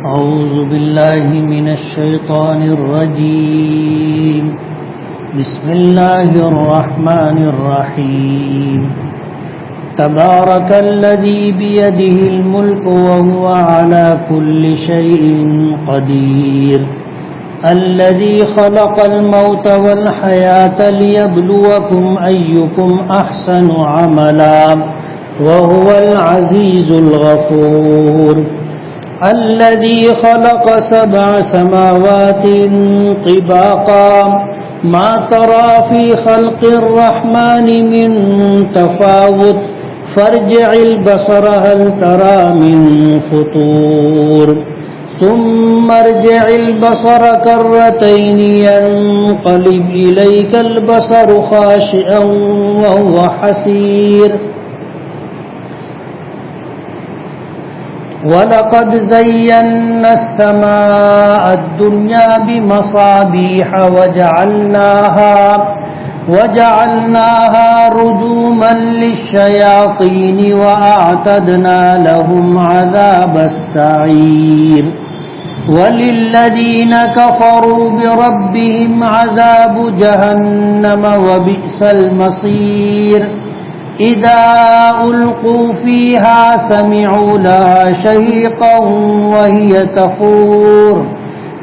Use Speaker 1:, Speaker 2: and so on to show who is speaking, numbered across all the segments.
Speaker 1: أعوذ بالله من الشيطان الرجيم بسم الله الرحمن الرحيم تبارك الذي بيده الملك وهو على كل شيء قدير الذي خلق الموت والحياة ليبلوكم أيكم أحسن عملا وهو العزيز الغفور الذي خلق 7 سماوات طباقا ما ترى في خلق الرحمن من تفاوت فارجع البصر هل ترى من فطور ثم ارجع البصر كرتين ينقلب إليك البصر خاشعا وهو حسير وَلَقَدْ زَيَّنَّا السَّمَاءَ الدُّنْيَا بِمَصَابِيحَ وَجَعَلْنَاهَا رُجُومًا لِلشَّيَاطِينِ وَأَعْتَدْنَا لَهُمْ عَذَابَ السَّعِيرِ وَلِلَّذِينَ كَفَرُوا بِرَبِّهِمْ عَذَابُ جَهَنَّمَ وَبِئْسَ الْمَصِيرُ إِذَا أُلْقُوا فِيهَا سَمِعُوا لَهَا شَهِيقًا وَهِيَ تَفُورُ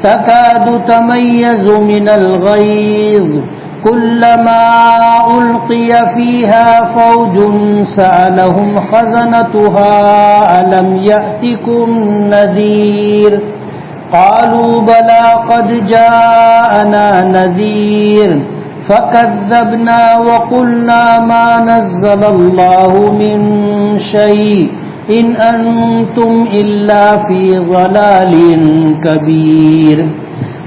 Speaker 1: تَكَادُ تَمَيَّزُ مِنَ الْغَيْظِ كُلَّمَا أُلْقِيَ فِيهَا فَوْجٌ سَأَلَهُمْ خَزَنَتُهَا أَلَمْ يَأْتِكُمْ نَذِيرٌ قَالُوا بَلَى قَدْ جَاءَنَا نَذِيرٌ فَكَذَّبْنَا وَقُلْنَا مَا نَزَّلَ اللَّهُ مِن شَيْءٍ إِنْ أَنْتُمْ إِلَّا فِي ضَلَالٍ كَبِيرٍ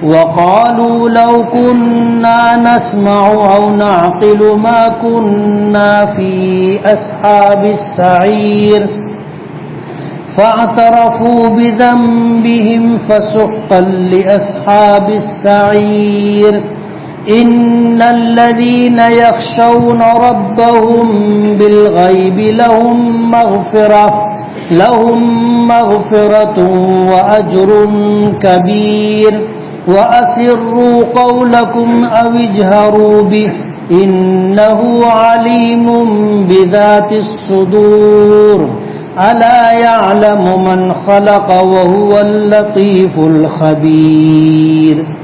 Speaker 1: وَقَالُوا لَوْ كُنَّا نَسْمَعُ أَوْ نَعْقِلُ مَا كُنَّا فِي أَصْحَابِ السَّعِيرِ فَاعْتَرَفُوا بِذَنبِهِمْ فَسُحْقًا لِأَصْحَابِ السَّعِيرِ إِنَّ الَّذِينَ يَخْشَوْنَ رَبَّهُم بِالْغَيْبِ لَهُم مَّغْفِرَةٌ وَأَجْرٌ كَبِيرٌ وَأَسِرُّوا قَوْلَكُمْ أَوِ اجْهَرُوا بِهِ إِنَّهُ عَلِيمٌ بِذَاتِ الصُّدُورِ أَلَا يَعْلَمُ مَنْ خَلَقَ وَهُوَ اللَّطِيفُ الْخَبِيرُ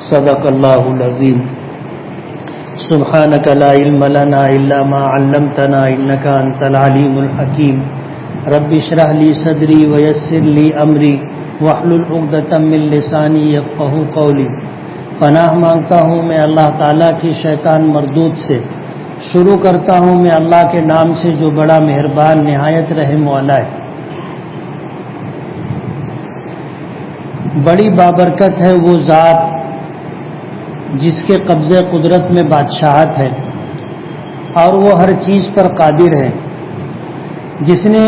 Speaker 1: صدق اللہ العظیم سبحانک لا علم لنا الا ما علمتنا انک انت العلیم الحکیم رب اشرح لی صدری ویسر لی امری واحلل عقدۃ من لسانی یفقہوا قولی پناہ مانگتا ہوں میں اللہ تعالیٰ کی شیطان مردود سے شروع کرتا ہوں میں اللہ کے نام سے جو بڑا مہربان نہایت رحم والا ہے بڑی بابرکت ہے وہ ذات جس کے قبضے قدرت میں بادشاہت ہے اور وہ ہر چیز پر قادر ہے جس نے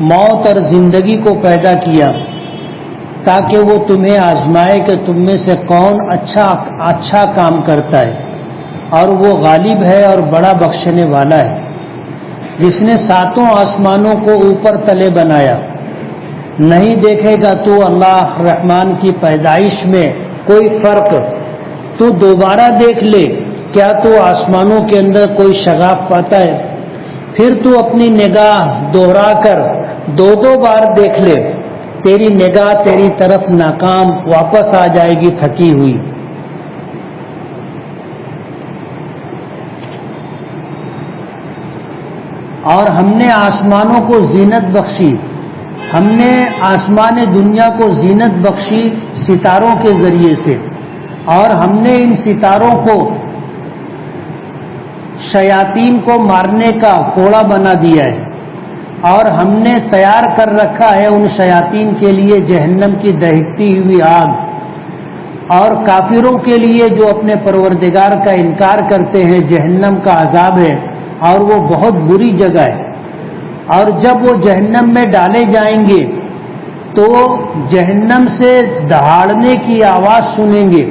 Speaker 1: موت اور زندگی کو پیدا کیا تاکہ وہ تمہیں آزمائے کہ تم میں سے کون اچھا کام کرتا ہے اور وہ غالب ہے اور بڑا بخشنے والا ہے جس نے 7 آسمانوں کو اوپر تلے بنایا نہیں دیکھے گا تو اللہ رحمان کی پیدائش میں کوئی فرق تو دوبارہ دیکھ لے کیا تو آسمانوں کے اندر کوئی شگاف پاتا ہے پھر تو اپنی نگاہ دوہرا کر 2 بار دیکھ لے تیری نگاہ تیری طرف ناکام واپس آ جائے گی تھکی ہوئی اور ہم نے آسمانوں کو زینت بخشی ہم نے آسمان دنیا کو زینت بخشی ستاروں کے ذریعے سے اور ہم نے ان ستاروں کو شیاطین کو مارنے کا کوڑا بنا دیا ہے اور ہم نے تیار کر رکھا ہے ان شیاطین کے لیے جہنم کی دہکتی ہوئی آگ اور کافروں کے لیے جو اپنے پروردگار کا انکار کرتے ہیں جہنم کا عذاب ہے اور وہ بہت بری جگہ ہے اور جب وہ جہنم میں ڈالے جائیں گے تو جہنم سے دہاڑنے کی آواز سنیں گے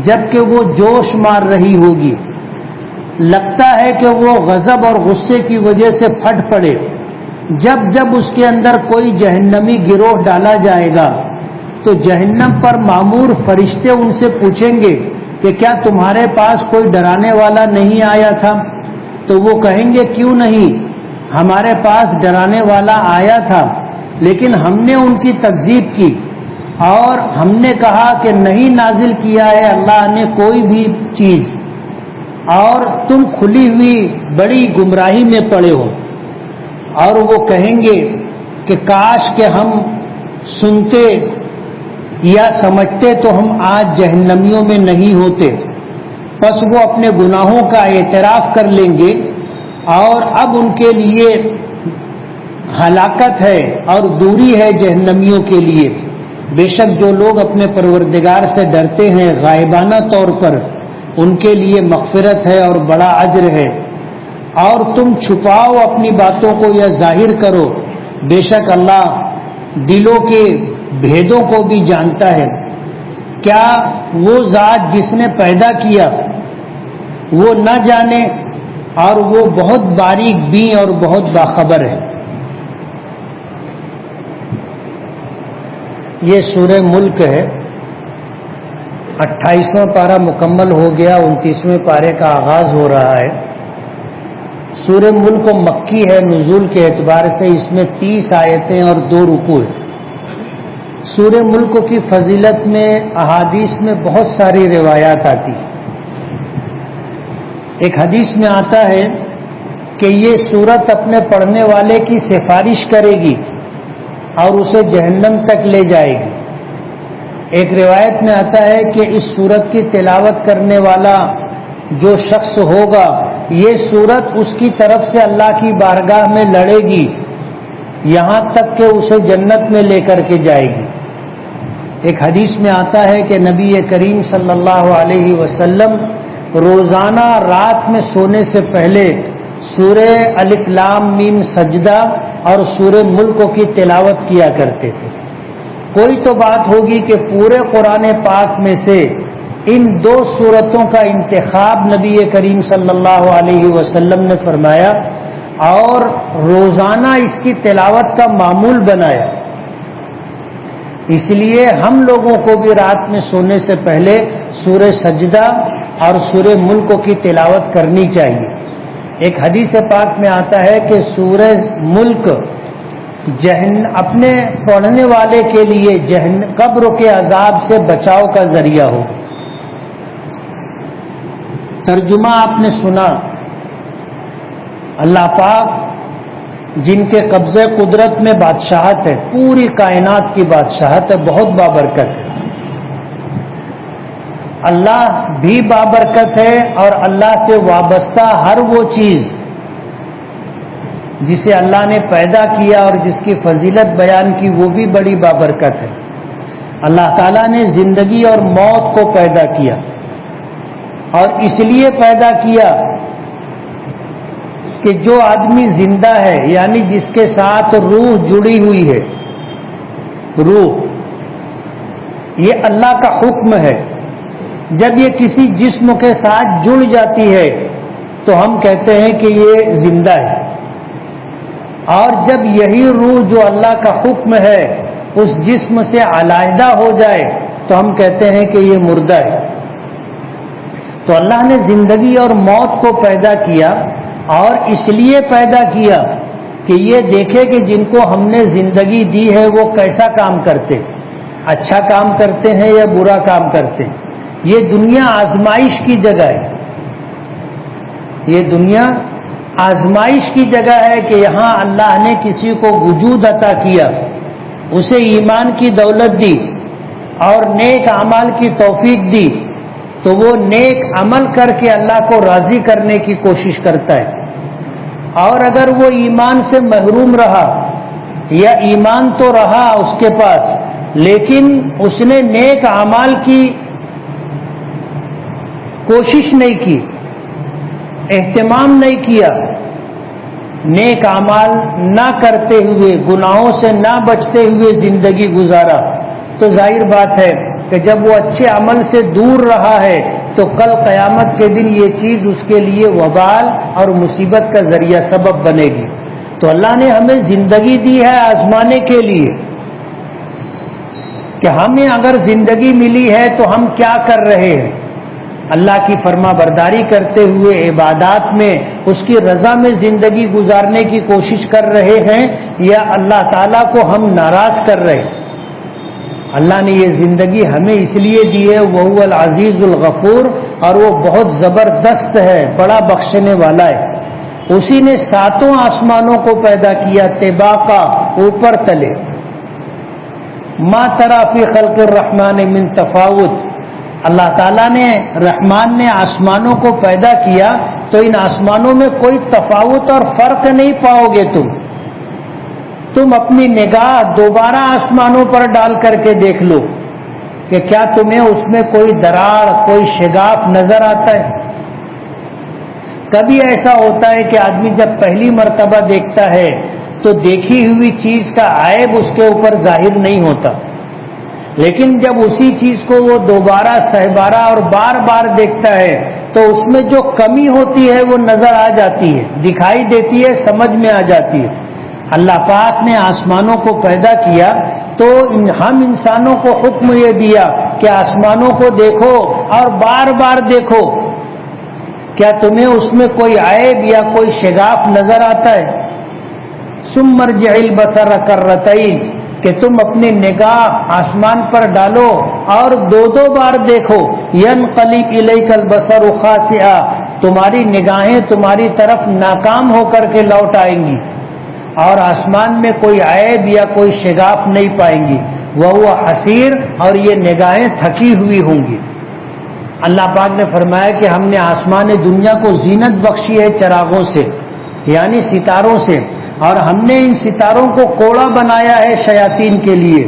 Speaker 1: جبکہ وہ جوش مار رہی ہوگی لگتا ہے کہ وہ غضب اور غصے کی وجہ سے پھٹ پڑے جب جب اس کے اندر کوئی جہنمی گروہ ڈالا جائے گا تو جہنم پر مامور فرشتے ان سے پوچھیں گے کہ کیا تمہارے پاس کوئی ڈرانے والا نہیں آیا تھا؟ تو وہ کہیں گے کیوں نہیں، ہمارے پاس ڈرانے والا آیا تھا، لیکن ہم نے ان کی تکذیب کی اور ہم نے کہا کہ نہیں نازل کیا ہے اللہ نے کوئی بھی چیز، اور تم کھلی ہوئی بڑی گمراہی میں پڑے ہو۔ اور وہ کہیں گے کہ کاش کہ ہم سنتے یا سمجھتے تو ہم آج جہنمیوں میں نہیں ہوتے۔ پس وہ اپنے گناہوں کا اعتراف کر لیں گے اور اب ان کے لیے ہلاکت ہے اور دوری ہے جہنمیوں کے لیے۔ بے شک جو لوگ اپنے پروردگار سے ڈرتے ہیں غائبانہ طور پر، ان کے لیے مغفرت ہے اور بڑا اجر ہے۔ اور تم چھپاؤ اپنی باتوں کو یا ظاہر کرو، بے شک اللہ دلوں کے بھیدوں کو بھی جانتا ہے۔ کیا وہ ذات جس نے پیدا کیا وہ نہ جانے، اور وہ بہت باریک بین اور بہت باخبر ہے۔ یہ سورہ ملک ہے، 28واں پارہ مکمل ہو گیا، 29ویں پارے کا آغاز ہو رہا ہے۔ سورہ ملک مکی ہے نزول کے اعتبار سے، اس میں 30 آیتیں اور 2 رکوع ہیں۔ سورہ ملک کی فضیلت میں احادیث میں بہت ساری روایات آتی ہیں۔ ایک حدیث میں آتا ہے کہ یہ سورت اپنے پڑھنے والے کی سفارش کرے گی اور اسے جہنم تک لے جائے گی۔ ایک روایت میں آتا ہے کہ اس سورت کی تلاوت کرنے والا جو شخص ہوگا، یہ سورت اس کی طرف سے اللہ کی بارگاہ میں لڑے گی یہاں تک کہ اسے جنت میں لے کر کے جائے گی۔ ایک حدیث میں آتا ہے کہ نبی کریم صلی اللہ علیہ وسلم روزانہ رات میں سونے سے پہلے سورہ الف لام میم سجدہ اور سورہ ملک کی تلاوت کیا کرتے تھے۔ کوئی تو بات ہوگی کہ پورے قرآن پاک میں سے ان 2 سورتوں کا انتخاب نبی کریم صلی اللہ علیہ وسلم نے فرمایا اور روزانہ اس کی تلاوت کا معمول بنایا۔ اس لیے ہم لوگوں کو بھی رات میں سونے سے پہلے سورہ سجدہ اور سورہ ملک کی تلاوت کرنی چاہیے۔ ایک حدیث پاک میں آتا ہے کہ سورہ ملک اپنے پڑھنے والے کے لیے قبر کے عذاب سے بچاؤ کا ذریعہ ہو۔ ترجمہ آپ نے سنا، اللہ پاک جن کے قبضے قدرت میں بادشاہت ہے، پوری کائنات کی بادشاہت ہے، بہت بابرکت ہے۔ اللہ بھی بابرکت ہے اور اللہ سے وابستہ ہر وہ چیز جسے اللہ نے پیدا کیا اور جس کی فضیلت بیان کی وہ بھی بڑی بابرکت ہے۔ اللہ تعالیٰ نے زندگی اور موت کو پیدا کیا اور اس لیے پیدا کیا کہ جو آدمی زندہ ہے، یعنی جس کے ساتھ روح جڑی ہوئی ہے، روح یہ اللہ کا حکم ہے۔ جب یہ کسی جسم کے ساتھ جڑ جاتی ہے تو ہم کہتے ہیں کہ یہ زندہ ہے، اور جب یہی روح جو اللہ کا حکم ہے اس جسم سے علیحدہ ہو جائے تو ہم کہتے ہیں کہ یہ مردہ ہے۔ تو اللہ نے زندگی اور موت کو پیدا کیا اور اس لیے پیدا کیا کہ یہ دیکھے کہ جن کو ہم نے زندگی دی ہے وہ کیسا کام کرتے، اچھا کام کرتے ہیں یا برا کام کرتے ہیں۔ یہ دنیا آزمائش کی جگہ ہے، یہ دنیا آزمائش کی جگہ ہے کہ یہاں اللہ نے کسی کو وجود عطا کیا، اسے ایمان کی دولت دی اور نیک اعمال کی توفیق دی، تو وہ نیک عمل کر کے اللہ کو راضی کرنے کی کوشش کرتا ہے۔ اور اگر وہ ایمان سے محروم رہا یا ایمان تو رہا اس کے پاس لیکن اس نے نیک اعمال کی کوشش نہیں کی، اہتمام نہیں کیا، نیک اعمال نہ کرتے ہوئے، گناہوں سے نہ بچتے ہوئے زندگی گزارا، تو ظاہر بات ہے کہ جب وہ اچھے عمل سے دور رہا ہے تو کل قیامت کے دن یہ چیز اس کے لیے وبال اور مصیبت کا ذریعہ سبب بنے گی۔ تو اللہ نے ہمیں زندگی دی ہے آزمانے کے لیے کہ ہمیں اگر زندگی ملی ہے تو ہم کیا کر رہے ہیں، اللہ کی فرما برداری کرتے ہوئے عبادات میں اس کی رضا میں زندگی گزارنے کی کوشش کر رہے ہیں یا اللہ تعالیٰ کو ہم ناراض کر رہے ہیں۔ اللہ نے یہ زندگی ہمیں اس لیے دی ہے، وَهُوَ الْعَزِيزُ الْغَفُورُ، اور وہ بہت زبردست ہے، بڑا بخشنے والا ہے۔ اسی نے ساتوں آسمانوں کو پیدا کیا طباقا، اوپر تلے۔ ما تری فی خلق الرحمن من تفاوت، اللہ تعالیٰ نے رحمان نے آسمانوں کو پیدا کیا تو ان آسمانوں میں کوئی تفاوت اور فرق نہیں پاؤ گے تم اپنی نگاہ دوبارہ آسمانوں پر ڈال کر کے دیکھ لو کہ کیا تمہیں اس میں کوئی دراڑ، کوئی شگاف نظر آتا ہے؟ کبھی ایسا ہوتا ہے کہ آدمی جب پہلی مرتبہ دیکھتا ہے تو دیکھی ہوئی چیز کا عیب اس کے اوپر ظاہر نہیں ہوتا، لیکن جب اسی چیز کو وہ دوبارہ سہبارہ اور بار بار دیکھتا ہے تو اس میں جو کمی ہوتی ہے وہ نظر آ جاتی ہے، دکھائی دیتی ہے، سمجھ میں آ جاتی ہے۔ اللہ پاک نے آسمانوں کو پیدا کیا تو ہم انسانوں کو حکم یہ دیا کہ آسمانوں کو دیکھو اور بار بار دیکھو، کیا تمہیں اس میں کوئی عیب یا کوئی شگاف نظر آتا ہے؟ ثم ارجع البصر کرتین، کہ تم اپنی نگاہ آسمان پر ڈالو اور دو بار دیکھو، ینقلب الیک البصر خاسئا، تمہاری نگاہیں تمہاری طرف ناکام ہو کر کے لوٹ آئیں گی اور آسمان میں کوئی عیب یا کوئی شگاف نہیں پائیں گی، وہو حسیر، اور یہ نگاہیں تھکی ہوئی ہوں گی۔ اللہ پاک نے فرمایا کہ ہم نے آسمان دنیا کو زینت بخشی ہے چراغوں سے، یعنی ستاروں سے، اور ہم نے ان ستاروں کو کوڑا بنایا ہے شیاطین کے لیے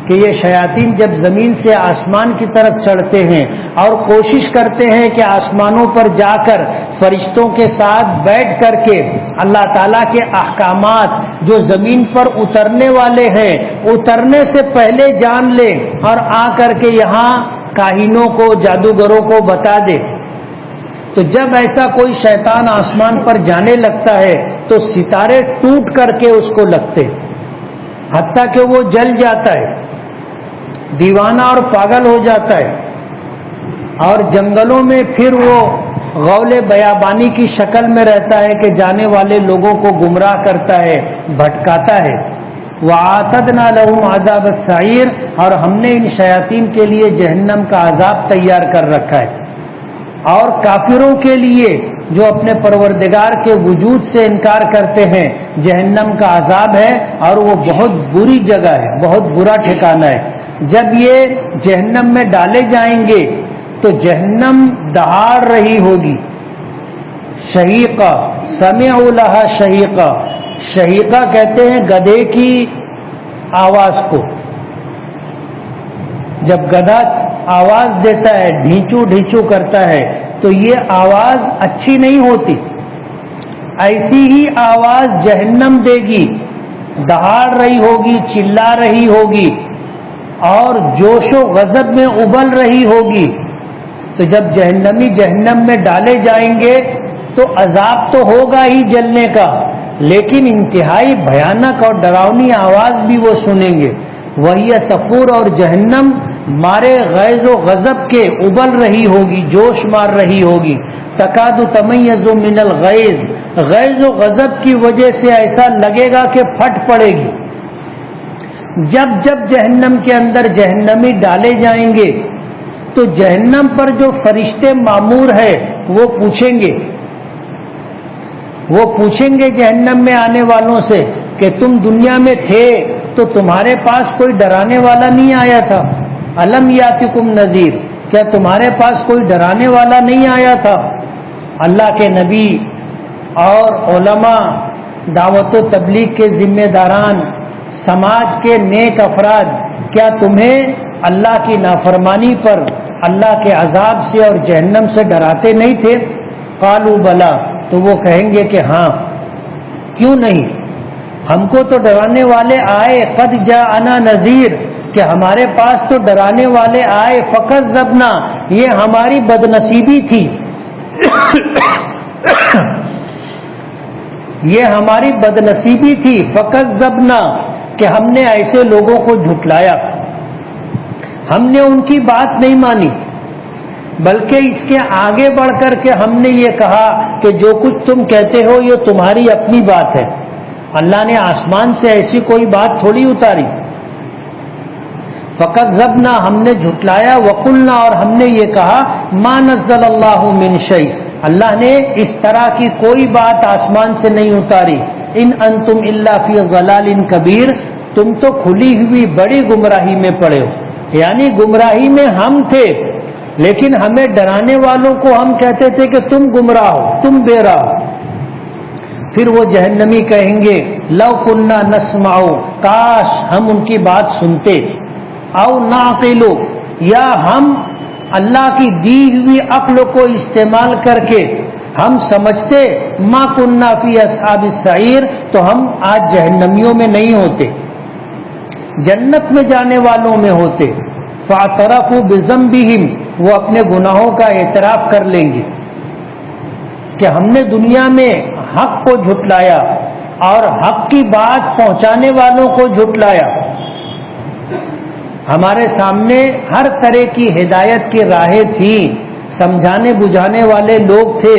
Speaker 1: کہ یہ شیاطین جب زمین سے آسمان کی طرف چڑھتے ہیں اور کوشش کرتے ہیں کہ آسمانوں پر جا کر فرشتوں کے ساتھ بیٹھ کر کے اللہ تعالیٰ کے احکامات جو زمین پر اترنے والے ہیں اترنے سے پہلے جان لے اور آ کر کے یہاں کاہنوں کو، جادوگروں کو بتا دے، تو جب ایسا کوئی شیطان آسمان پر جانے لگتا ہے تو ستارے ٹوٹ کر کے اس کو لگتے، حتیٰ کہ وہ جل جاتا ہے، دیوانہ اور پاگل ہو جاتا ہے، اور جنگلوں میں پھر وہ غول بیابانی کی شکل میں رہتا ہے کہ جانے والے لوگوں کو گمراہ کرتا ہے، بھٹکاتا ہے۔ وَأَعْتَدْنَا لَهُمْ عَذَابَ السَّعِيرِ، اور ہم نے ان شیاطین کے لیے جہنم کا عذاب تیار کر رکھا ہے۔ اور کافروں کے لیے جو اپنے پروردگار کے وجود سے انکار کرتے ہیں جہنم کا عذاب ہے، اور وہ بہت بری جگہ ہے، بہت برا ٹھکانہ ہے۔ جب یہ جہنم میں ڈالے جائیں گے تو جہنم دہاڑ رہی ہوگی، شہیقہ، سمعوا لها شہیقہ، شہیقہ کہتے ہیں گدھے کی آواز کو، جب گدھا آواز دیتا ہے، ڈھینچو ڈھینچو کرتا ہے تو یہ آواز اچھی نہیں ہوتی، ایسی ہی آواز جہنم دے گی، دہاڑ رہی ہوگی، چلا رہی ہوگی اور جوش و غضب میں ابل رہی ہوگی۔ تو جب جہنمی جہنم میں ڈالے جائیں گے تو عذاب تو ہوگا ہی جلنے کا، لیکن انتہائی بھیانک اور ڈراؤنی آواز بھی وہ سنیں گے۔ وہی صفور، اور جہنم مارے غیظ و غضب کے ابل رہی ہوگی، جوش مار رہی ہوگی۔ تکاد تمیز من الغیظ، غیظ و غضب کی وجہ سے ایسا لگے گا کہ پھٹ پڑے گی۔ جب جب جہنم کے اندر جہنمی ڈالے جائیں گے تو جہنم پر جو فرشتے مامور ہیں وہ پوچھیں گے جہنم میں آنے والوں سے کہ تم دنیا میں تھے تو تمہارے پاس کوئی ڈرانے والا نہیں آیا تھا؟ الم یاتکم نذیر، کیا تمہارے پاس کوئی ڈرانے والا نہیں آیا تھا؟ اللہ کے نبی اور علماء، دعوت و تبلیغ کے ذمہ داران، سماج کے نیک افراد، کیا تمہیں اللہ کی نافرمانی پر اللہ کے عذاب سے اور جہنم سے ڈراتے نہیں تھے؟ قالوا بلا، تو وہ کہیں گے کہ ہاں، کیوں نہیں، ہم کو تو ڈرانے والے آئے، قد جاءنا نذیر، کہ ہمارے پاس تو ڈرانے والے آئے، فکذبنا، یہ ہماری بدنصیبی تھی، یہ ہماری بدنصیبی تھی، فکذبنا، کہ ہم نے ایسے لوگوں کو جھٹلایا، ہم نے ان کی بات نہیں مانی، بلکہ اس کے آگے بڑھ کر کے ہم نے یہ کہا کہ جو کچھ تم کہتے ہو یہ تمہاری اپنی بات ہے، اللہ نے آسمان سے ایسی کوئی بات تھوڑی اتاری۔ فکذبنا، ہم نے جھٹلایا، وقلنا، اور ہم نے یہ کہا ما نزل اللہ من شیء، اللہ نے اس طرح کی کوئی بات آسمان سے نہیں اتاری، ان انتم الا فی ضلال کبیر، تم تو کھلی ہوئی بڑی گمراہی میں پڑے ہو، یعنی گمراہی میں ہم تھے، لیکن ہمیں ڈرانے والوں کو ہم کہتے تھے کہ تم گمراہ ہو، تم بے راہ ہو۔ پھر وہ جہنمی کہیں گے لو کننا نسمع، کاش ہم ان کی بات سنتے، او نعقل، یا ہم اللہ کی دی ہوئی عقل کو استعمال کر کے ہم سمجھتے، ما کننا فی اصحاب السعیر، تو ہم آج جہنمیوں میں نہیں ہوتے، جنت میں جانے والوں میں ہوتے۔ فاعترفوا بذنبہم، وہ اپنے گناہوں کا اعتراف کر لیں گے کہ ہم نے دنیا میں حق کو جھٹلایا اور حق کی بات پہنچانے والوں کو جھٹلایا، ہمارے سامنے ہر طرح کی ہدایت کی راہیں تھیں، سمجھانے بجھانے والے لوگ تھے،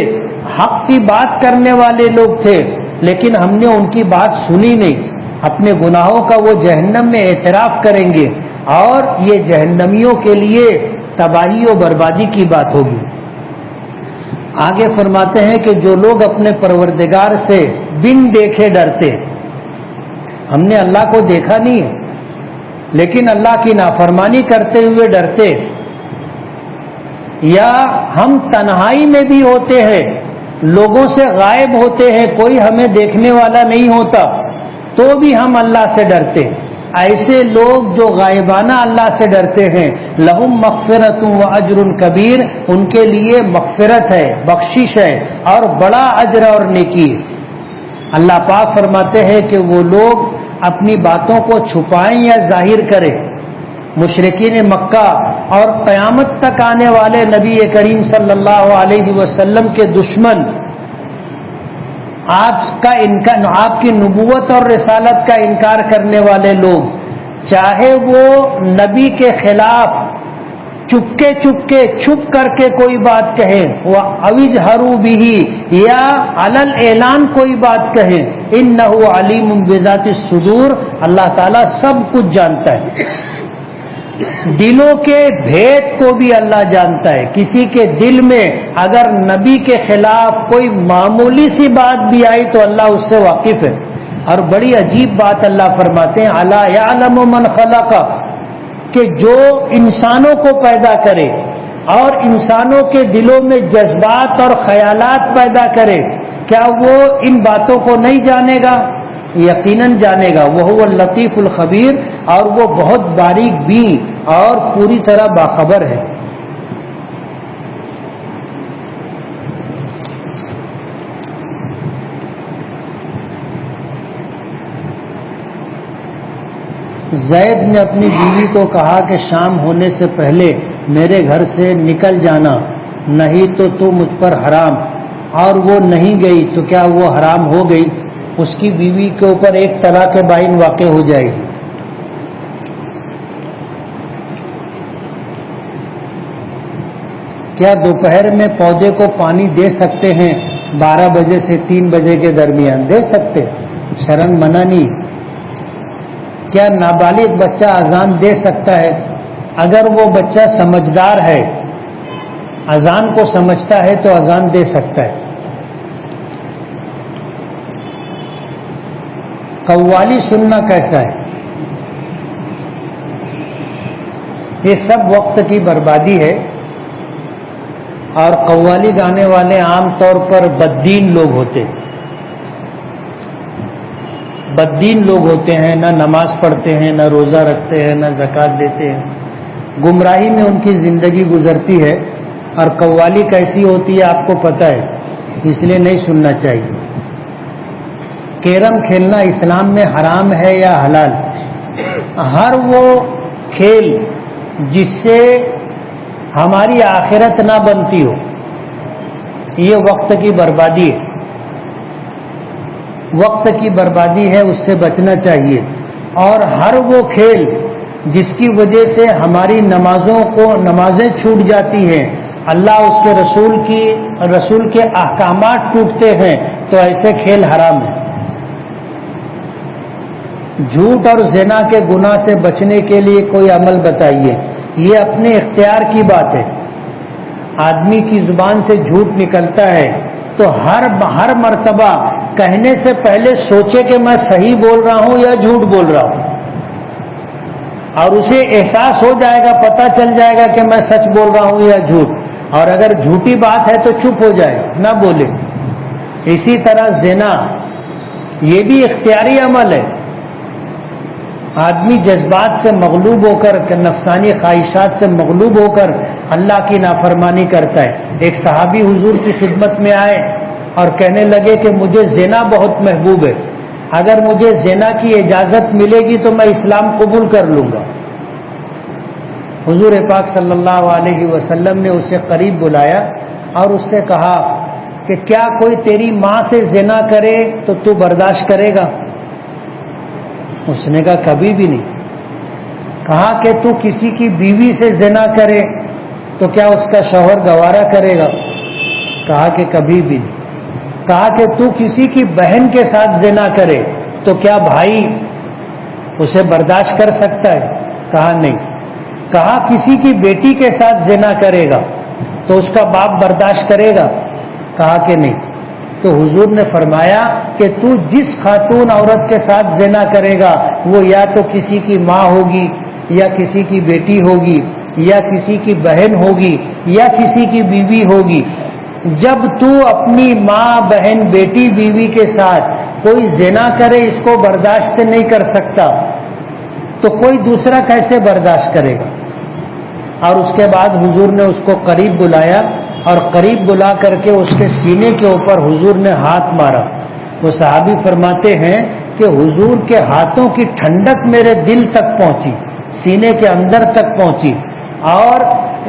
Speaker 1: حق کی بات کرنے والے لوگ تھے، لیکن ہم نے ان کی بات سنی نہیں، اپنے گناہوں کا وہ جہنم میں اعتراف کریں گے، اور یہ جہنمیوں کے لیے تباہی و بربادی کی بات ہوگی۔ آگے فرماتے ہیں کہ جو لوگ اپنے پروردگار سے بن دیکھے ڈرتے، ہم نے اللہ کو دیکھا نہیں لیکن اللہ کی نافرمانی کرتے ہوئے ڈرتے، یا ہم تنہائی میں بھی ہوتے ہیں، لوگوں سے غائب ہوتے ہیں، کوئی ہمیں دیکھنے والا نہیں ہوتا تو بھی ہم اللہ سے ڈرتے، ایسے لوگ جو غائبانہ اللہ سے ڈرتے ہیں، لہم مغفرۃ و اجر کبیر، ان کے لیے مغفرت ہے، بخشش ہے اور بڑا اجر اور نیکی۔ اللہ پاک فرماتے ہیں کہ وہ لوگ اپنی باتوں کو چھپائیں یا ظاہر کریں، مشرکین مکہ اور قیامت تک آنے والے نبی کریم صلی اللہ علیہ وسلم کے دشمن، آپ کی نبوت اور رسالت کا انکار کرنے والے لوگ، چاہے وہ نبی کے خلاف چپکے چھپ کر کے کوئی بات کہیں، وہ اوجہروا بہ، یا علل اعلان کوئی بات کہیں، انہ علیم بذات الصدور، اللہ تعالیٰ سب کچھ جانتا ہے، دلوں کے بھید کو بھی اللہ جانتا ہے، کسی کے دل میں اگر نبی کے خلاف کوئی معمولی سی بات بھی آئی تو اللہ اس سے واقف ہے۔ اور بڑی عجیب بات اللہ فرماتے ہیں، الا یعلم من خلق، کہ جو انسانوں کو پیدا کرے اور انسانوں کے دلوں میں جذبات اور خیالات پیدا کرے، کیا وہ ان باتوں کو نہیں جانے گا؟ یقیناً جانے گا، وہ اللطیف الخبیر، اور وہ بہت باریک بین اور پوری طرح باخبر ہے۔ زید نے اپنی بیوی کو کہا کہ شام ہونے سے پہلے میرے گھر سے نکل جانا، نہیں تو تو مجھ پر حرام، اور وہ نہیں گئی تو کیا وہ حرام ہو گئی؟ اس کی بیوی کے اوپر ایک طلاق بائن واقع ہو جائے گی۔ کیا دوپہر میں پودے کو پانی دے سکتے ہیں 12 بجے سے 3 بجے کے درمیان؟ دے سکتے، شرن منع نہیں۔ کیا نابالغ بچہ اذان دے سکتا ہے؟ اگر وہ بچہ سمجھدار ہے، اذان کو سمجھتا ہے تو اذان دے سکتا ہے۔ قوالی سننا کیسا ہے؟ یہ سب وقت کی بربادی ہے، اور قوالی گانے والے عام طور پر بددین لوگ ہوتے ہیں، بددین لوگ ہوتے ہیں، نہ نماز پڑھتے ہیں، نہ روزہ رکھتے ہیں، نہ زکوٰۃ دیتے ہیں، گمراہی میں ان کی زندگی گزرتی ہے۔ اور قوالی کیسی ہوتی ہے آپ کو پتہ ہے، اس لیے نہیں سننا چاہیے۔ کیرم کھیلنا اسلام میں حرام ہے یا حلال؟ ہر وہ کھیل جس سے ہماری آخرت نہ بنتی ہو، یہ وقت کی بربادی ہے۔ وقت کی بربادی ہے، اس سے بچنا چاہیے. اور ہر وہ کھیل جس کی وجہ سے ہماری نمازیں چھوٹ جاتی ہیں، اللہ اس کے رسول کے احکامات ٹوٹتے ہیں، تو ایسے کھیل حرام ہیں. جھوٹ اور زنا کے گناہ سے بچنے کے لیے کوئی عمل بتائیے. یہ اپنے اختیار کی بات ہے. آدمی کی زبان سے جھوٹ نکلتا ہے تو ہر مرتبہ کہنے سے پہلے سوچے کہ میں صحیح بول رہا ہوں یا جھوٹ بول رہا ہوں، اور اسے احساس ہو جائے گا، پتہ چل جائے گا کہ میں سچ بول رہا ہوں یا جھوٹ. اور اگر جھوٹی بات ہے تو چپ ہو جائے، نہ بولے. اسی طرح زنا یہ بھی اختیاری عمل ہے. آدمی جذبات سے مغلوب ہو کر، نفسانی خواہشات سے مغلوب ہو کر اللہ کی نافرمانی کرتا ہے. ایک صحابی حضور کی خدمت میں آئے اور کہنے لگے کہ مجھے زنا بہت محبوب ہے، اگر مجھے زنا کی اجازت ملے گی تو میں اسلام قبول کر لوں گا. حضور پاک صلی اللہ علیہ وسلم نے اسے قریب بلایا اور اس سے کہا کہ کیا کوئی تیری ماں سے زنا کرے تو برداشت کرے گا؟ اس نے کہا کبھی بھی نہیں. کہا کہ تو کسی کی بیوی سے زنا کرے تو کیا اس کا شوہر گوارا کرے گا؟ کہا کہ کبھی بھی نہیں. کہا کہ تو کسی کی بہن کے ساتھ زنا کرے تو کیا بھائی اسے برداشت کر سکتا ہے؟ کہا نہیں. کہا کسی کی بیٹی کے ساتھ زنا کرے گا تو اس کا باپ برداشت کرے گا؟ کہا کہ نہیں. تو حضور نے فرمایا کہ تو جس خاتون عورت کے ساتھ زنا کرے گا وہ یا تو کسی کی ماں ہوگی یا کسی کی بیٹی ہوگی یا کسی کی بہن ہوگی یا کسی کی بیوی ہوگی. جب تو اپنی ماں، بہن، بیٹی، بیوی کے ساتھ کوئی زنا کرے اس کو برداشت نہیں کر سکتا تو کوئی دوسرا کیسے برداشت کرے گا؟ اور اس کے بعد حضور نے اس کو قریب بلایا اور قریب بلا کر کے اس کے سینے کے اوپر حضور نے ہاتھ مارا. وہ صحابی فرماتے ہیں کہ حضور کے ہاتھوں کی ٹھنڈک میرے دل تک پہنچی، سینے کے اندر تک پہنچی. اور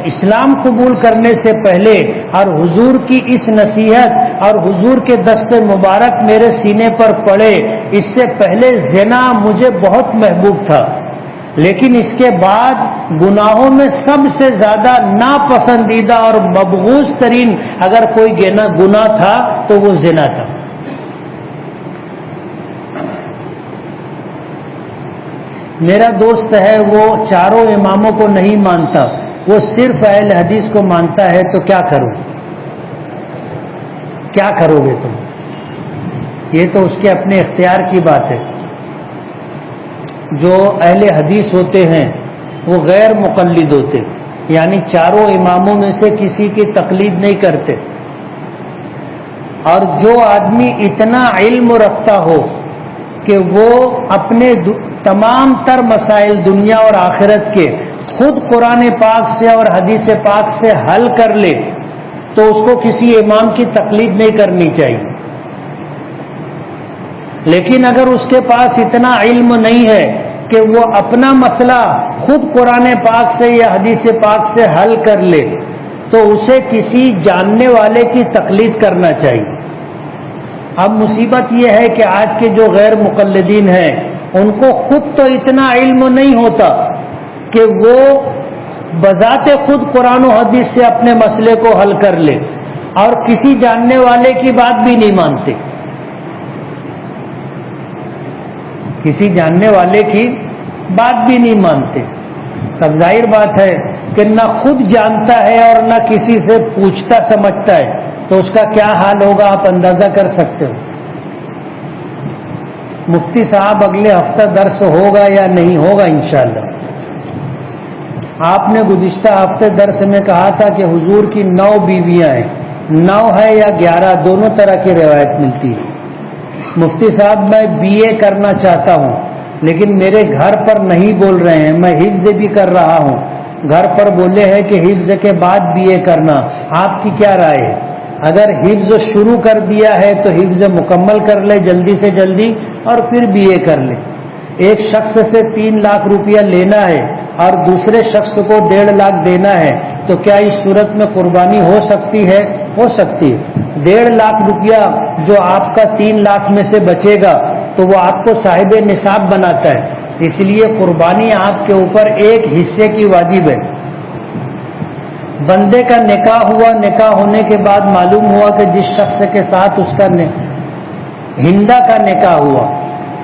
Speaker 1: اسلام قبول کرنے سے پہلے اور حضور کی اس نصیحت اور حضور کے دست مبارک میرے سینے پر پڑے، اس سے پہلے زنا مجھے بہت محبوب تھا، لیکن اس کے بعد گناہوں میں سب سے زیادہ ناپسندیدہ اور مبغوض ترین اگر کوئی گناہ تھا تو وہ زنا تھا. میرا دوست ہے وہ چاروں اماموں کو نہیں مانتا، وہ صرف اہل حدیث کو مانتا ہے، تو کیا کروں؟ کیا کرو گے تم؟ یہ تو اس کے اپنے اختیار کی بات ہے. جو اہل حدیث ہوتے ہیں وہ غیر مقلد ہوتے، یعنی چاروں اماموں میں سے کسی کی تقلید نہیں کرتے. اور جو آدمی اتنا علم رکھتا ہو کہ وہ اپنے تمام تر مسائل دنیا اور آخرت کے خود قرآن پاک سے اور حدیث پاک سے حل کر لے تو اس کو کسی امام کی تقلید نہیں کرنی چاہیے. لیکن اگر اس کے پاس اتنا علم نہیں ہے کہ وہ اپنا مسئلہ خود قرآن پاک سے یا حدیث پاک سے حل کر لے تو اسے کسی جاننے والے کی تقلید کرنا چاہیے. اب مصیبت یہ ہے کہ آج کے جو غیر مقلدین ہیں ان کو خود تو اتنا علم نہیں ہوتا کہ وہ بذات خود قرآن و حدیث سے اپنے مسئلے کو حل کر لے، اور کسی جاننے والے کی بات بھی نہیں مانتے. کسی جاننے والے کی بات بھی نہیں مانتے. سب ظاہر بات ہے کہ نہ خود جانتا ہے اور نہ کسی سے پوچھتا سمجھتا ہے، تو اس کا کیا حال ہوگا آپ اندازہ کر سکتے ہو. مفتی صاحب اگلے ہفتہ درس ہوگا یا نہیں ہوگا انشاءاللہ. آپ نے گزشتہ ہفتے درس میں کہا تھا کہ حضور کی 9 بیویاں ہیں، 9 ہے یا 11 دونوں طرح کی روایت ملتی ہے. مفتی صاحب میں BA کرنا چاہتا ہوں لیکن میرے گھر پر نہیں بول رہے ہیں، میں حفظ بھی کر رہا ہوں، گھر پر بولے ہیں کہ حفظ کے بعد BA کرنا، آپ کی کیا رائے ہے؟ اگر حفظ شروع کر دیا ہے تو حفظ مکمل کر لے جلدی سے جلدی اور پھر BA کر لے. ایک شخص سے 3 لاکھ روپیہ لینا ہے اور دوسرے شخص کو 1.5 لاکھ دینا ہے تو کیا اس صورت میں قربانی ہو سکتی ہے؟ ہو سکتی ہے. 1.5 لاکھ روپیہ جو آپ کا 3 لاکھ میں سے بچے گا تو وہ آپ کو صاحب نصاب بناتا ہے. اس لیے قربانی آپ کے اوپر ایک حصے کی واجب ہے. بندے کا نکاح ہوا، نکاح ہونے کے بعد معلوم ہوا کہ جس شخص کے ساتھ اس کا ہندا کا نکاح ہوا،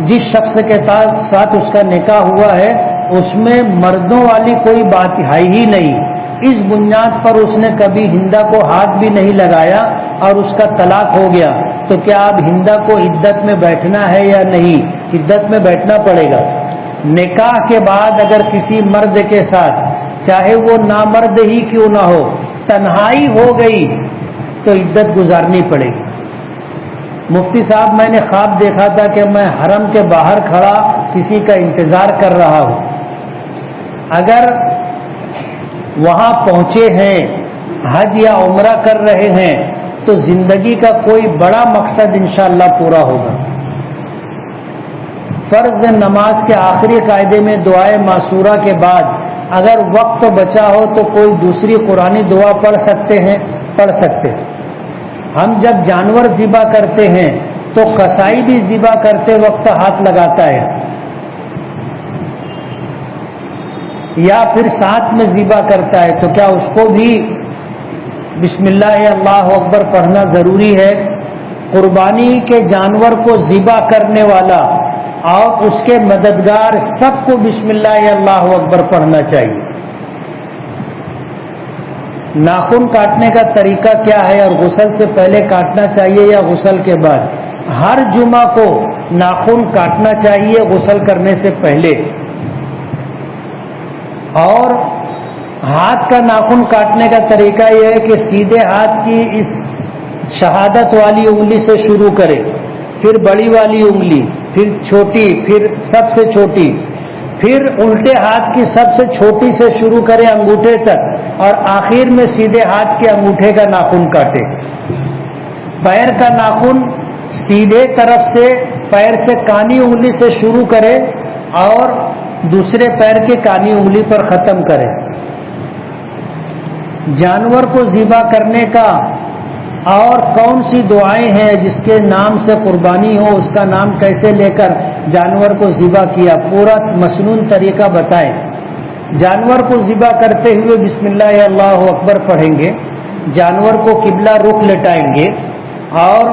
Speaker 1: جس شخص کے ساتھ اس کا نکاح ہوا ہے اس میں مردوں والی کوئی بات ہے ہی نہیں. اس بنیاد پر اس نے کبھی ہندا کو ہاتھ بھی نہیں لگایا اور اس کا طلاق ہو گیا، تو کیا اب ہندا کو عدت میں بیٹھنا ہے یا نہیں؟ عدت میں بیٹھنا پڑے گا. نکاح کے بعد اگر کسی مرد کے ساتھ، چاہے وہ نامرد ہی کیوں نہ ہو، تنہائی ہو گئی تو عدت گزارنی پڑے گی. مفتی صاحب، میں نے خواب دیکھا تھا کہ میں حرم کے باہر کھڑا کسی کا انتظار کر رہا ہوں. اگر وہاں پہنچے ہیں، حج یا عمرہ کر رہے ہیں، تو زندگی کا کوئی بڑا مقصد انشاءاللہ پورا ہوگا. فرض نماز کے آخری قاعدے میں دعائے معصورہ کے بعد اگر وقت بچا ہو تو کوئی دوسری قرآنی دعا پڑھ سکتے ہیں؟ پڑھ سکتے. ہم جب جانور ذبح کرتے ہیں تو قصائی بھی ذبح کرتے وقت ہاتھ لگاتا ہے یا پھر ساتھ میں ذبح کرتا ہے، تو کیا اس کو بھی بسم اللہ اللہ اکبر پڑھنا ضروری ہے؟ قربانی کے جانور کو ذبح کرنے والا اور اس کے مددگار سب کو بسم اللہ اللہ اکبر پڑھنا چاہیے. ناخن کاٹنے کا طریقہ کیا ہے اور غسل سے پہلے کاٹنا چاہیے یا غسل کے بعد؟ ہر جمعہ کو ناخن کاٹنا چاہیے غسل کرنے سے پہلے. اور ہاتھ کا ناخن کاٹنے کا طریقہ یہ ہے کہ سیدھے ہاتھ کی اس شہادت والی انگلی سے شروع کرے، پھر بڑی والی انگلی، پھر چھوٹی، پھر سب سے چھوٹی، پھر الٹے ہاتھ کی سب سے چھوٹی سے شروع کرے انگوٹھے تک، اور آخر میں سیدھے ہاتھ کے انگوٹھے کا ناخن کاٹے. پیر کا ناخن سیدھے طرف سے پیر سے کانی انگلی سے شروع کرے اور دوسرے پیر کے کانی انگلی پر ختم کرے. جانور کو ذبح کرنے کا اور کون سی دعائیں ہیں جس کے نام سے قربانی ہو، اس کا نام کیسے لے کر جانور کو ذبح کیا، پورا مسنون طریقہ بتائیں. جانور کو ذبح کرتے ہوئے بسم اللہ اللہ اکبر پڑھیں گے، جانور کو قبلہ رخ لٹائیں گے اور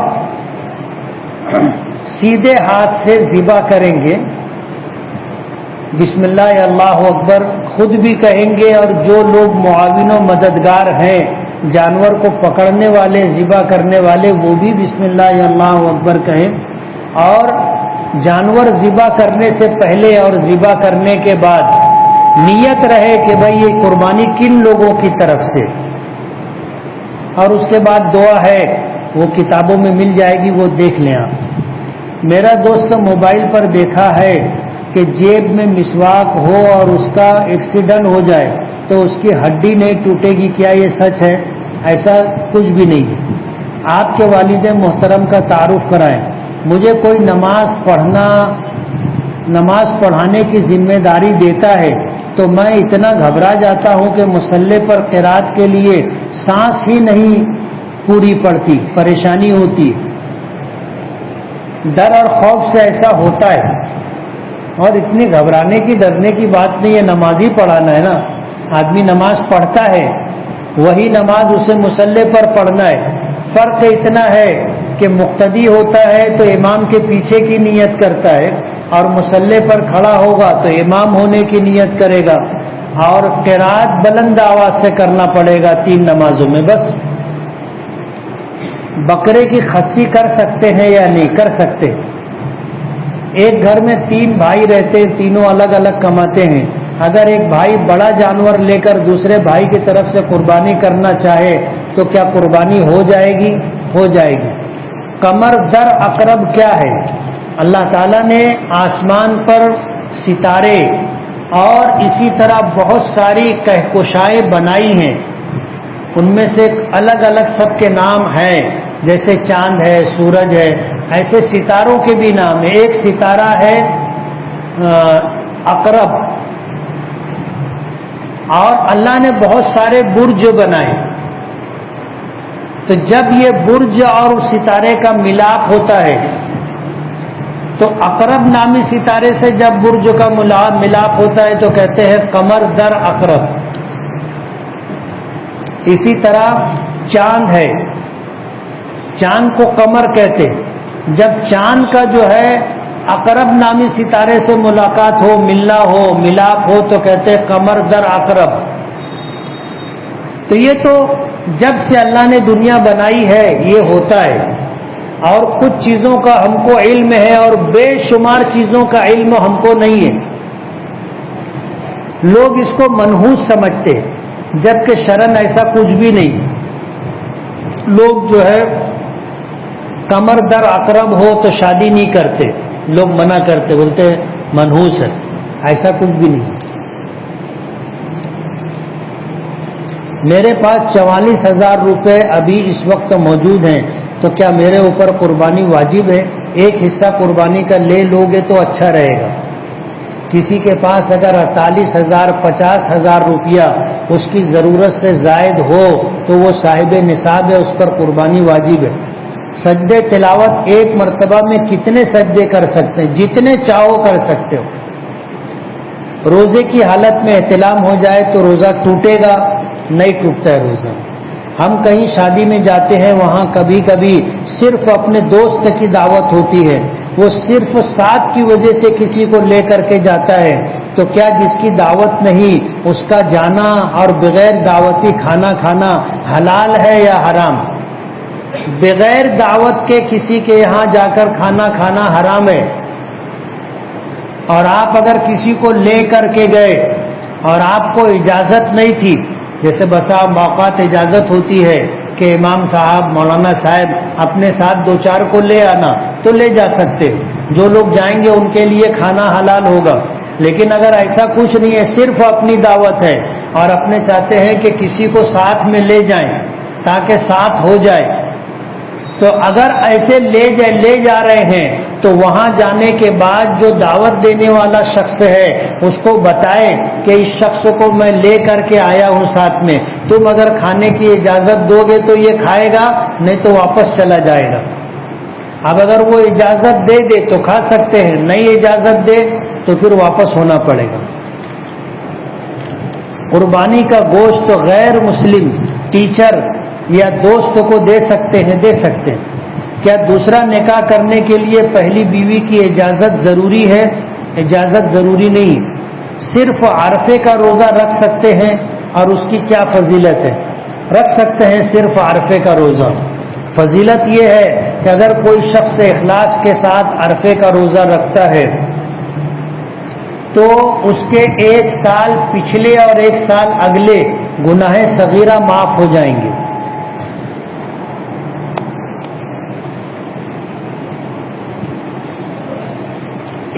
Speaker 1: سیدھے ہاتھ سے ذبح کریں گے. بسم اللہ اللہ اکبر خود بھی کہیں گے اور جو لوگ معاون و مددگار ہیں جانور کو پکڑنے والے ذبح کرنے والے وہ بھی بسم اللہ اللہ اکبر کہیں. اور جانور ذبح کرنے سے پہلے اور ذبح کرنے کے بعد نیت رہے کہ بھائی یہ قربانی کن لوگوں کی طرف سے. اور اس کے بعد دعا ہے وہ کتابوں میں مل جائے گی، وہ دیکھ لیں آپ. میرا دوست موبائل پر دیکھا ہے کہ جیب میں مسواک ہو اور اس کا ایکسیڈنٹ ہو جائے تو اس کی ہڈی نہیں ٹوٹے گی. کیا یہ سچ ہے؟ ایسا کچھ بھی نہیں ہے. آپ کے والد محترم کا تعارف کرائیں. مجھے کوئی نماز پڑھانے کی ذمہ داری دیتا ہے تو میں اتنا گھبرا جاتا ہوں کہ مصلی پر قرات کے لیے سانس ہی نہیں پوری پڑتی، پریشانی ہوتی. ڈر اور خوف سے ایسا ہوتا ہے. اور اتنی گھبرانے کی ڈرنے کی بات نہیں ہے، نماز ہی پڑھانا ہے نا. آدمی نماز پڑھتا ہے، وہی نماز اسے مصلی پر پڑھنا ہے. فرق اتنا ہے کہ مقتدی ہوتا ہے تو امام کے پیچھے کی نیت کرتا ہے اور مصلی پر کھڑا ہوگا تو امام ہونے کی نیت کرے گا. اور قرات بلند آواز سے کرنا پڑے گا 3 نمازوں میں. بس بکرے کی خصی کر سکتے ہیں یا نہیں کر سکتے؟ ایک گھر میں 3 بھائی رہتے، تینوں الگ الگ کماتے ہیں. اگر ایک بھائی بڑا جانور لے کر دوسرے بھائی کی طرف سے قربانی کرنا چاہے تو کیا قربانی ہو جائے گی؟ ہو جائے گی. قمر در اقرب کیا ہے؟ اللہ تعالیٰ نے آسمان پر ستارے اور اسی طرح بہت ساری کہکشائیں بنائی ہیں. ان میں سے الگ الگ سب کے نام ہیں، جیسے چاند ہے، سورج ہے، ایسے ستاروں کے بھی نام ہیں. ایک ستارہ ہے عقرب. اور اللہ نے بہت سارے برج بنائے. تو جب یہ برج اور ستارے کا ملاپ ہوتا ہے تو عقرب نامی ستارے سے جب برج کا ملاپ ہوتا ہے تو کہتے ہیں قمر در عقرب. اسی طرح چاند ہے، چاند کو قمر کہتے. جب چاند کا جو ہے عقرب نامی ستارے سے ملاقات ہو، ملنا ہو، ملاپ ہو تو کہتے ہیں قمر در عقرب. تو یہ تو جب سے اللہ نے دنیا بنائی ہے یہ ہوتا ہے، اور کچھ چیزوں کا ہم کو علم ہے اور بے شمار چیزوں کا علم ہم کو نہیں ہے. لوگ اس کو منحوس سمجھتے جبکہ شرعاً ایسا کچھ بھی نہیں. لوگ جو ہے قمر در عقرب ہو تو شادی نہیں کرتے، لوگ منع کرتے، بولتے منحوس ہے. ایسا کچھ بھی نہیں. میرے پاس 44,000 روپے ابھی اس وقت موجود ہیں، تو کیا میرے اوپر قربانی واجب ہے؟ ایک حصہ قربانی کا لے لوگے تو اچھا رہے گا. کسی کے پاس اگر 48,000 50,000 روپیہ اس کی ضرورت سے زائد ہو تو وہ صاحب نصاب ہے، اس پر قربانی واجب ہے. سجدے تلاوت ایک مرتبہ میں کتنے سجدے کر سکتے ہیں؟ جتنے چاہو کر سکتے ہو. روزے کی حالت میں احتلام ہو جائے تو روزہ ٹوٹے گا؟ نہیں ٹوٹتا ہے روزہ. ہم کہیں شادی میں جاتے ہیں، وہاں کبھی کبھی صرف اپنے دوست کی دعوت ہوتی ہے، وہ صرف ساتھ کی وجہ سے کسی کو لے کر کے جاتا ہے، تو کیا جس کی دعوت نہیں اس کا جانا اور بغیر دعوتی کھانا کھانا حلال ہے یا حرام؟ بغیر دعوت کے کسی کے یہاں جا کر کھانا کھانا حرام ہے. اور آپ اگر کسی کو لے کر کے گئے اور آپ کو اجازت نہیں تھی، جیسے بسا اوقات اجازت ہوتی ہے کہ امام صاحب مولانا صاحب اپنے ساتھ 2-4 کو لے آنا، تو لے جا سکتے. جو لوگ جائیں گے ان کے لیے کھانا حلال ہوگا. لیکن اگر ایسا کچھ نہیں ہے، صرف اپنی دعوت ہے اور اپنے چاہتے ہیں کہ کسی کو ساتھ میں لے جائیں تاکہ ساتھ ہو جائے، تو اگر ایسے لے جا رہے ہیں تو وہاں جانے کے بعد جو دعوت دینے والا شخص ہے اس کو بتائیں کہ اس شخص کو میں لے کر کے آیا ہوں ساتھ میں، تم اگر کھانے کی اجازت دو گے تو یہ کھائے گا، نہیں تو واپس چلا جائے گا. اب اگر وہ اجازت دے دے تو کھا سکتے ہیں، نہیں اجازت دے تو پھر واپس ہونا پڑے گا. قربانی کا گوشت غیر مسلم ٹیچر یا دوست کو دے سکتے ہیں؟ دے سکتے ہیں. کیا دوسرا نکاح کرنے کے لیے پہلی بیوی کی اجازت ضروری ہے؟ اجازت ضروری نہیں. صرف عرفے کا روزہ رکھ سکتے ہیں. اور اس کی کیا فضیلت ہے؟ رکھ سکتے ہیں صرف عرفے کا روزہ. فضیلت یہ ہے کہ اگر کوئی شخص اخلاص کے ساتھ عرفے کا روزہ رکھتا ہے تو اس کے 1 سال پچھلے اور 1 سال اگلے گناہ صغیرہ معاف ہو جائیں گے.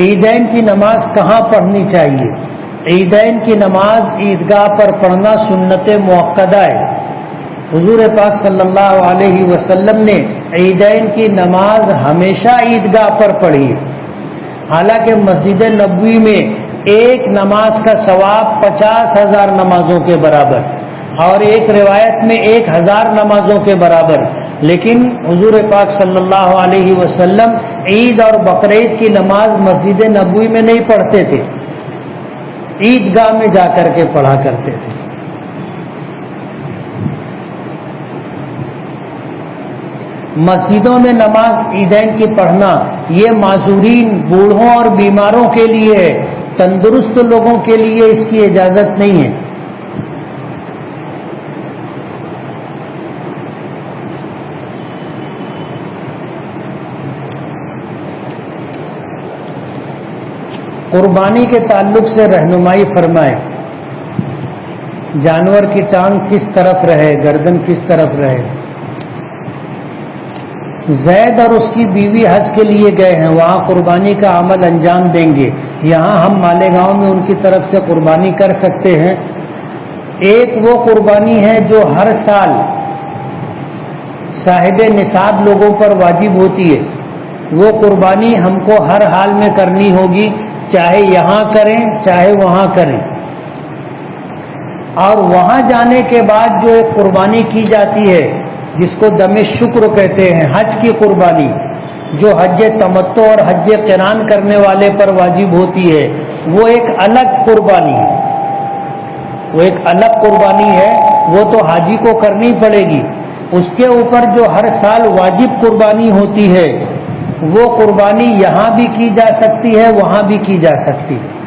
Speaker 1: عیدین کی نماز کہاں پڑھنی چاہیے؟ عیدین کی نماز عیدگاہ پر پڑھنا سنت مؤکدہ ہے. حضور پاک صلی اللہ علیہ وسلم نے عیدین کی نماز ہمیشہ عیدگاہ پر پڑھی. حالانکہ مسجد نبوی میں ایک نماز کا ثواب 50,000 نمازوں کے برابر، اور ایک روایت میں 1,000 نمازوں کے برابر. لیکن حضور پاک صلی اللہ علیہ وسلم عید اور بقرعید کی نماز مسجد نبوی میں نہیں پڑھتے تھے، عیدگاہ میں جا کر کے پڑھا کرتے تھے. مسجدوں میں نماز عیدین کی پڑھنا یہ معذورین، بوڑھوں اور بیماروں کے لیے ہے. تندرست لوگوں کے لیے اس کی اجازت نہیں ہے. قربانی کے تعلق سے رہنمائی فرمائیں. جانور کی ٹانگ کس طرف رہے، گردن کس طرف رہے؟ زید اور اس کی بیوی حج کے لیے گئے ہیں، وہاں قربانی کا عمل انجام دیں گے. یہاں ہم مالیگاؤں میں ان کی طرف سے قربانی کر سکتے ہیں. ایک وہ قربانی ہے جو ہر سال صاحب نصاب لوگوں پر واجب ہوتی ہے. وہ قربانی ہم کو ہر حال میں کرنی ہوگی، چاہے یہاں کریں چاہے وہاں کریں. اور وہاں جانے کے بعد جو ایک قربانی کی جاتی ہے جس کو دم شکر کہتے ہیں، حج کی قربانی جو حج تمتع اور حج قران کرنے والے پر واجب ہوتی ہے، وہ ایک الگ قربانی ہے، وہ ایک الگ قربانی ہے، وہ تو حاجی کو کرنی پڑے گی۔ اس کے اوپر جو ہر سال واجب قربانی ہوتی ہے، وہ قربانی یہاں بھی کی جا سکتی ہے، وہاں بھی کی جا سکتی ہے۔